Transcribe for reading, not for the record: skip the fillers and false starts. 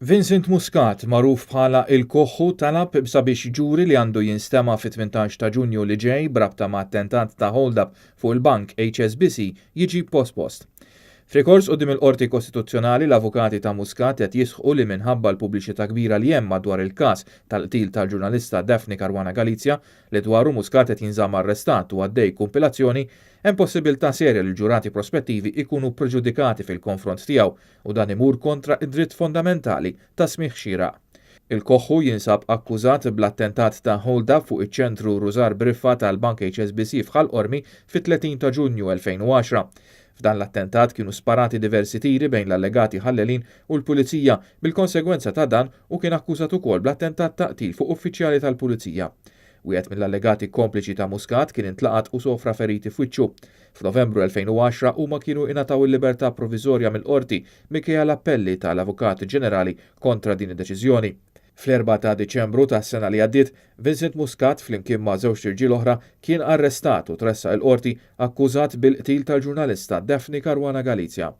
Vincent Muscat, magħruf bħala Il-Koħħu, talab sabiex ġuri li għandu jinstema fit-18 ta' Ġunju li ġej brabta ma' attentat ta' hold-up fuq il-bank HSBC jiġi pospost. F'rikors quddiem il-Qorti Kostituzzjonali l-avukati ta' Muscat qed jisħqu li minħabba l-pubbliċità kbira li hemm madwar il-każ tal-qtil tal-ġurnalista Daphne Caruana Galizia li dwaru Muscat qed jinżamm arrestat u għaddej kumpilazzjoni, hemm possibilità serja li l-ġurati prospettivi ikunu preġudikati fil-konfront tiegħu u dan imur kontra id-dritt fondamentali ta' smigħ xieraq. Il-Koħħu jinsab akkużat bl-attentat ta' hold-up fuq iċ-ċentru Rużar Briffa tal-Bank HSBC f'Ħalqormi fit-30 ta' Ġunju 2010. F'dan l-attentat kienu sparati diversi tiri bejn l-allegati ħallelin u l-pulizija bil-konsegwenza ta' dan u kien akkużat ukoll bl-attentat ta' qtil fuq uffiċjali tal-pulizija. Wieħed mill-allegati kompliċi ta' Muscat kien intlaqat u sofra feriti f'wiċċu. F'Novembru 2010 huma kienu ingħataw il-libertà provviżorja mill-qorti minkejja l-appelli tal-Avukat Ġenerali kontra din id-deċiżjoni. Fl-4 ta' Diċembru tas-sena li għaddiet, Vincent Muscat flimkien ma' żewġ irġiel oħra kien arrestat u tressaq il-qorti akkużat bil-qtil tal-ġurnalista Daphne Caruana Galizia.